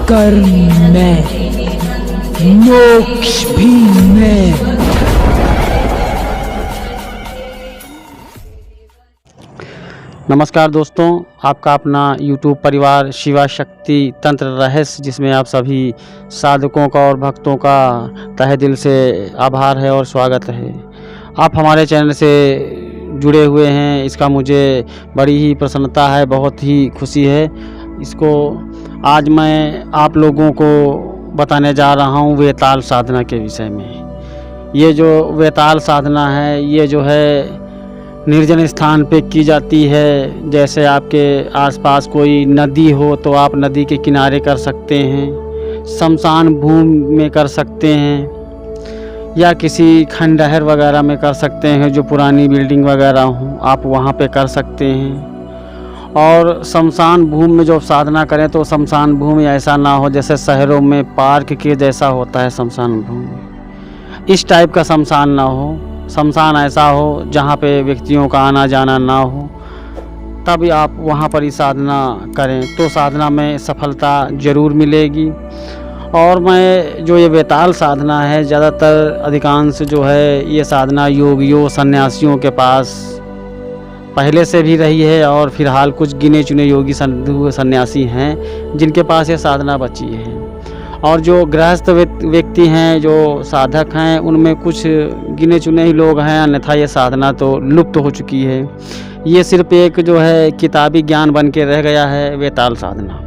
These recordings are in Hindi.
कर्म में, मोक्ष भी में। नमस्कार दोस्तों, आपका अपना YouTube परिवार शिवा शक्ति तंत्र रहस्य, जिसमें आप सभी साधकों का और भक्तों का तहे दिल से आभार है और स्वागत है। आप हमारे चैनल से जुड़े हुए हैं, इसका मुझे बड़ी ही प्रसन्नता है, बहुत ही खुशी है। इसको आज मैं आप लोगों को बताने जा रहा हूँ वेताल साधना के विषय में। ये जो वेताल साधना है, ये जो है निर्जन स्थान पे की जाती है। जैसे आपके आसपास कोई नदी हो तो आप नदी के किनारे कर सकते हैं, शमशान भूमि में कर सकते हैं, या किसी खंडहर वगैरह में कर सकते हैं, जो पुरानी बिल्डिंग वगैरह हो आप वहाँ पे कर सकते हैं। और शमशान भूमि में जो साधना करें तो शमशान भूमि ऐसा ना हो जैसे शहरों में पार्क के जैसा होता है शमशान भूमि, इस टाइप का शमशान ना हो। शमशान ऐसा हो जहाँ पे व्यक्तियों का आना जाना ना हो, तभी आप वहाँ पर ही साधना करें तो साधना में सफलता ज़रूर मिलेगी। और मैं जो ये वेताल साधना है, ज़्यादातर अधिकांश जो है ये साधना योगियों सन्यासियों के पास पहले से भी रही है, और फिलहाल कुछ गिने चुने योगी सन्यासी हैं जिनके पास ये साधना बची है। और जो गृहस्थ व्यक्ति हैं, जो साधक हैं, उनमें कुछ गिने चुने ही लोग हैं, अन्यथा ये साधना तो लुप्त हो चुकी है। ये सिर्फ एक जो है किताबी ज्ञान बन के रह गया है वेताल साधना।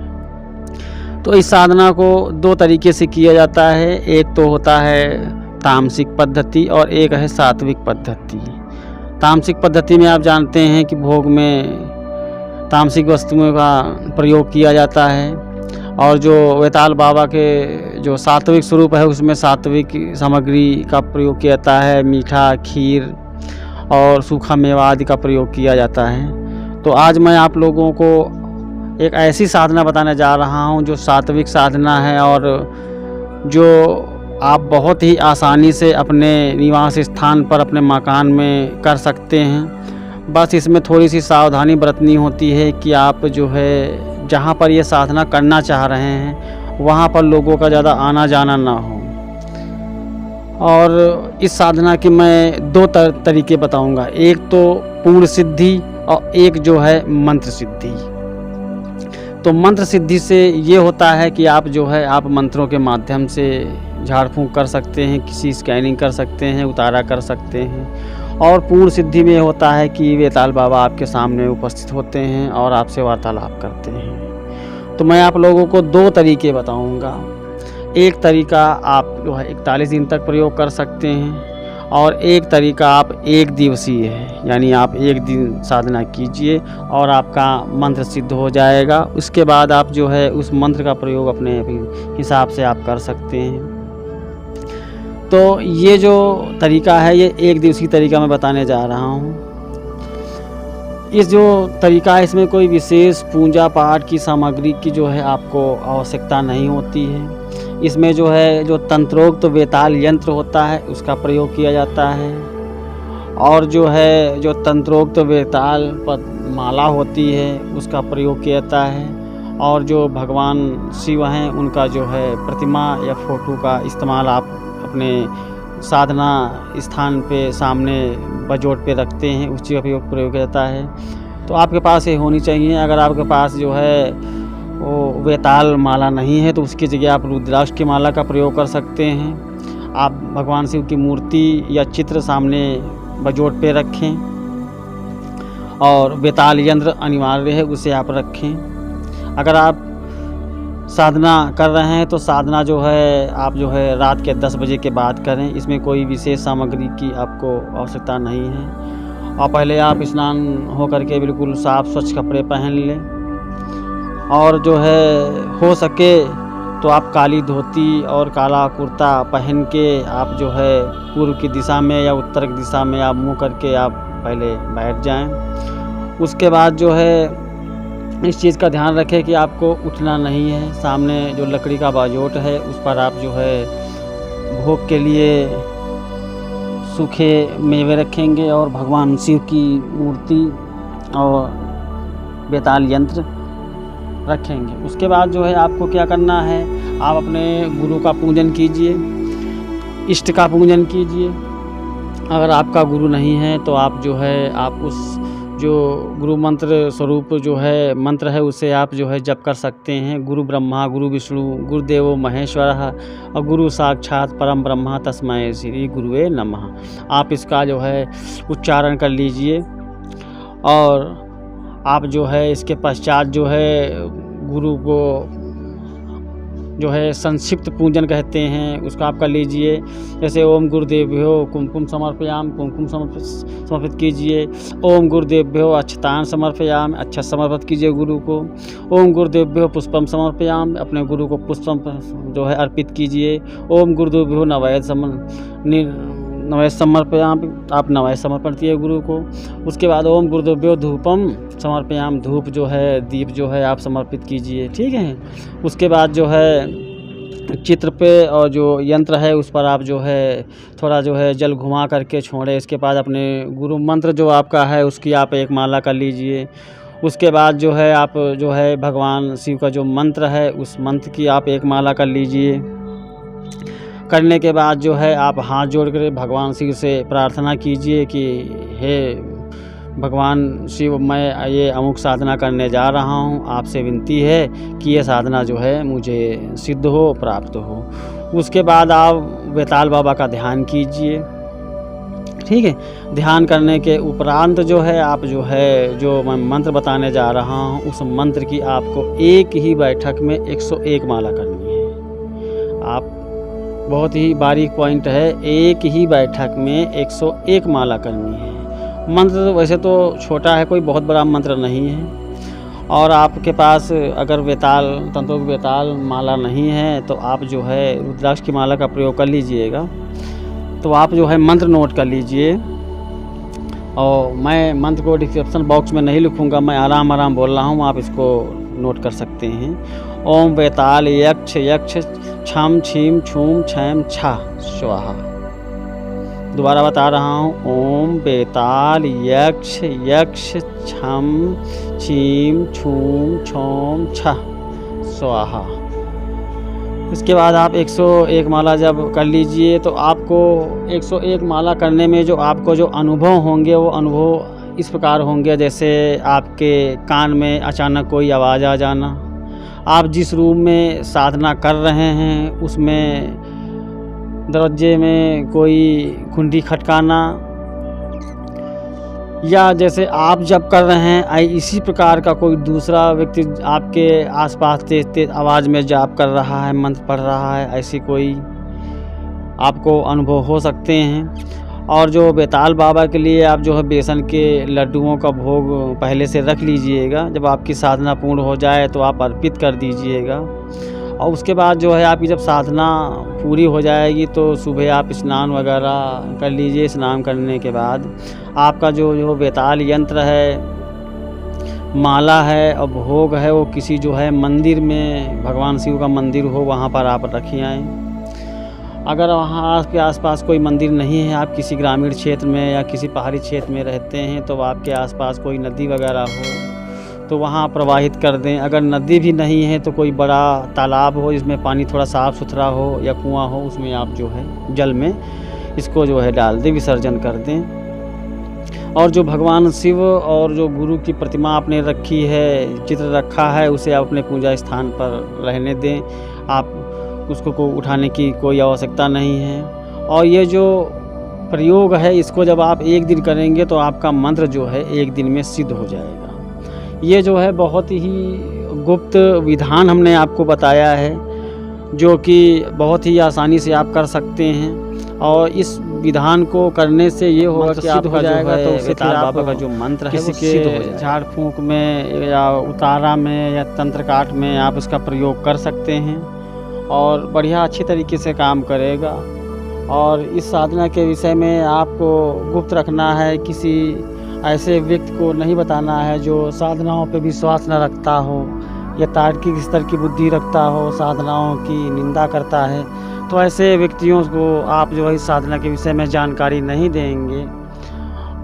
तो इस साधना को दो तरीके से किया जाता है, एक तो होता है तामसिक पद्धति और एक है सात्विक पद्धति। तामसिक पद्धति में आप जानते हैं कि भोग में तामसिक वस्तुओं का प्रयोग किया जाता है, और जो वेताल बाबा के जो सात्विक स्वरूप है उसमें सात्विक सामग्री का प्रयोग किया जाता है, मीठा, खीर और सूखा मेवा आदि का प्रयोग किया जाता है। तो आज मैं आप लोगों को एक ऐसी साधना बताने जा रहा हूं जो सात्विक साधना है, और जो आप बहुत ही आसानी से अपने निवास स्थान पर अपने मकान में कर सकते हैं। बस इसमें थोड़ी सी सावधानी बरतनी होती है कि आप जो है जहाँ पर ये साधना करना चाह रहे हैं वहाँ पर लोगों का ज़्यादा आना जाना ना हो। और इस साधना के मैं दो तरीके बताऊंगा, एक तो पूर्ण सिद्धि और एक जो है मंत्र सिद्धि। तो मंत्र सिद्धि से ये होता है कि आप जो है आप मंत्रों के माध्यम से झाड़ फूँक कर सकते हैं, किसी स्कैनिंग कर सकते हैं, उतारा कर सकते हैं। और पूर्ण सिद्धि में होता है कि वेताल बाबा आपके सामने उपस्थित होते हैं और आपसे वार्तालाप करते हैं। तो मैं आप लोगों को दो तरीके बताऊंगा। एक तरीका आप जो है 41 दिन तक प्रयोग कर सकते हैं, और एक तरीका आप एक दिवसीय है, यानी आप एक दिन साधना कीजिए और आपका मंत्र सिद्ध हो जाएगा। उसके बाद आप जो है उस मंत्र का प्रयोग अपने हिसाब से आप कर सकते हैं। तो ये जो तरीका है ये एक दिवसीय तरीका मैं बताने जा रहा हूँ। इस जो तरीका है इसमें कोई विशेष पूजा पाठ की सामग्री की जो है आपको आवश्यकता नहीं होती है। इसमें जो है जो तंत्रोक्त तो वेताल यंत्र होता है उसका प्रयोग किया जाता है, और जो है जो तंत्रोक्त तो वेताल माला होती है उसका प्रयोग किया जाता है, और जो भगवान शिव हैं उनका जो है प्रतिमा या फोटो का इस्तेमाल आप अपने साधना स्थान पे सामने बजोट पे रखते हैं, उस चीज़ का प्रयोग किया जाता है। तो आपके पास ये होनी चाहिए। अगर आपके पास जो है वो वेताल माला नहीं है तो उसकी जगह आप रुद्राक्ष की माला का प्रयोग कर सकते हैं। आप भगवान शिव की मूर्ति या चित्र सामने बजोट पे रखें, और वेताल यंत्र अनिवार्य है उसे आप रखें। अगर आप साधना कर रहे हैं तो साधना जो है आप जो है रात के 10 बजे के बाद करें। इसमें कोई विशेष सामग्री की आपको आवश्यकता नहीं है। और पहले आप स्नान हो करके बिल्कुल साफ़ स्वच्छ कपड़े पहन लें, और जो है हो सके तो आप काली धोती और काला कुर्ता पहन के आप जो है पूर्व की दिशा में या उत्तर की दिशा में आप मुँह करके आप पहले बैठ जाएं। उसके बाद जो है इस चीज़ का ध्यान रखें कि आपको उठना नहीं है। सामने जो लकड़ी का बाजोट है उस पर आप जो है भोग के लिए सूखे मेवे रखेंगे, और भगवान शिव की मूर्ति और बेताल यंत्र रखेंगे। उसके बाद जो है आपको क्या करना है, आप अपने गुरु का पूजन कीजिए, इष्ट का पूजन कीजिए। अगर आपका गुरु नहीं है तो आप जो है आप उस जो गुरु मंत्र स्वरूप जो है मंत्र है उसे आप जो है जप कर सकते हैं। गुरु ब्रह्मा गुरु विष्णु गुरुदेवो महेश्वरः और गुरु साक्षात परम ब्रह्मा तस्मै श्री गुरुवे नमः। आप इसका जो है उच्चारण कर लीजिए और आप जो है इसके पश्चात जो है गुरु को जो है संक्षिप्त पूजन कहते हैं उसका आप कर लीजिए। जैसे ओम गुरुदेव्यो कुमकुम समर्पयाम, कुमकुम समर्पित कीजिए। ओम गुरुदेव्यो अक्षतान समर्पयाम, अच्छा समर्पित कीजिए गुरु को। ओम गुरुदेव्यो पुष्पम समर्पयाम, अपने गुरु को पुष्पम जो है अर्पित कीजिए। ओम गुरुदेव्यो नवैध समर्पयाम, आप नवैध समर्पण किए गुरु को। उसके बाद ओम गुरुदेव्यो धूपम समर्पयाम, धूप जो है दीप जो है आप समर्पित कीजिए। ठीक है, उसके बाद जो है चित्र पे और जो यंत्र है उस पर आप जो है थोड़ा जो है जल घुमा करके छोड़े। इसके बाद अपने गुरु मंत्र जो आपका है उसकी आप एक माला कर लीजिए। उसके बाद जो है आप जो है भगवान शिव का जो मंत्र है उस मंत्र की आप एक माला कर लीजिए। करने के बाद जो है आप हाथ जोड़ कर भगवान शिव से प्रार्थना कीजिए कि हे भगवान शिव, मैं ये अमुक साधना करने जा रहा हूँ, आपसे विनती है कि ये साधना जो है मुझे सिद्ध हो, प्राप्त हो। उसके बाद आप बेताल बाबा का ध्यान कीजिए। ठीक है, ध्यान करने के उपरांत जो है आप जो है जो मैं मंत्र बताने जा रहा हूँ उस मंत्र की आपको एक ही बैठक में 101 माला करनी है। आप बहुत ही बारीक पॉइंट है, एक ही बैठक में 101 माला करनी है। मंत्र वैसे तो छोटा है, कोई बहुत बड़ा मंत्र नहीं है। और आपके पास अगर बेताल तंत्रों की बेताल माला नहीं है तो आप जो है रुद्राक्ष की माला का प्रयोग कर लीजिएगा। तो आप जो है मंत्र नोट कर लीजिए और मैं मंत्र को डिस्क्रिप्शन बॉक्स में नहीं लिखूँगा, मैं आराम आराम बोल रहा हूँ, आप इसको नोट कर सकते हैं। ओम बेताल यक्ष यक्ष छम छीम छूम छैम छा स्वाहा। दोबारा बता रहा हूँ, ओम बेताल यक्ष यक्ष छम छीम छूम छोम छ स्वाहा। इसके बाद आप 101 माला जब कर लीजिए तो आपको 101 माला करने में जो आपको जो अनुभव होंगे वो अनुभव इस प्रकार होंगे, जैसे आपके कान में अचानक कोई आवाज़ आ जाना, आप जिस रूम में साधना कर रहे हैं उसमें दरवाजे में कोई कुंडी खटकाना, या जैसे आप जब कर रहे हैं इसी प्रकार का कोई दूसरा व्यक्ति आपके आसपास तेज तेज आवाज़ में जाप कर रहा है, मंत्र पढ़ रहा है, ऐसी कोई आपको अनुभव हो सकते हैं। और जो बेताल बाबा के लिए आप जो है बेसन के लड्डुओं का भोग पहले से रख लीजिएगा, जब आपकी साधना पूर्ण हो जाए तो आप अर्पित कर दीजिएगा। और उसके बाद जो है आपकी जब साधना पूरी हो जाएगी तो सुबह आप स्नान वगैरह कर लीजिए। स्नान करने के बाद आपका जो बेताल यंत्र है, माला है और भोग है वो किसी जो है मंदिर में, भगवान शिव का मंदिर हो वहाँ पर आप रखी आएँ। अगर वहाँ आपके आसपास कोई मंदिर नहीं है, आप किसी ग्रामीण क्षेत्र में या किसी पहाड़ी क्षेत्र में रहते हैं तो आपके आसपास कोई नदी वगैरह हो तो वहाँ प्रवाहित कर दें। अगर नदी भी नहीं है तो कोई बड़ा तालाब हो जिसमें पानी थोड़ा साफ़ सुथरा हो या कुआं हो, उसमें आप जो है जल में इसको जो है डाल दें, विसर्जन कर दें। और जो भगवान शिव और जो गुरु की प्रतिमा आपने रखी है, चित्र रखा है, उसे आप अपने पूजा स्थान पर रहने दें। आप उसको उठाने की कोई आवश्यकता नहीं है। और ये जो प्रयोग है इसको जब आप एक दिन करेंगे तो आपका मंत्र जो है एक दिन में सिद्ध हो जाएगा। ये जो है बहुत ही गुप्त विधान हमने आपको बताया है जो कि बहुत ही आसानी से आप कर सकते हैं। और इस विधान को करने से ये होगा कि आपका हो जाएगा तो उससे फिर बाबा का जो मंत्र है वो सिद्ध हो जाएगा। झाड़ फूँक में या उतारा में या तंत्र काट में आप इसका प्रयोग कर सकते हैं और बढ़िया अच्छी तरीके से काम करेगा। और इस साधना के विषय में आपको गुप्त रखना है, किसी ऐसे व्यक्ति को नहीं बताना है जो साधनाओं पे विश्वास न रखता हो या तार्किक स्तर की बुद्धि रखता हो, साधनाओं की निंदा करता है, तो ऐसे व्यक्तियों को आप जो है इस साधना के विषय में जानकारी नहीं देंगे।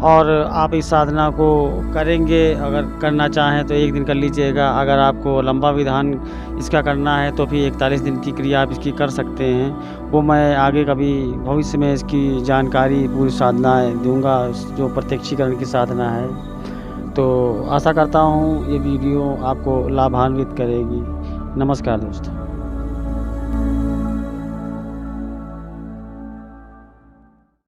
और आप इस साधना को करेंगे, अगर करना चाहें तो 1 दिन कर लीजिएगा। अगर आपको लंबा विधान इसका करना है तो फिर 41 दिन की क्रिया आप इसकी कर सकते हैं। वो मैं आगे कभी भविष्य में इसकी जानकारी पूरी साधनाएँ दूँगा, जो प्रत्यक्षीकरण की साधना है। तो आशा करता हूँ ये वीडियो आपको लाभान्वित करेगी। नमस्कार दोस्तों।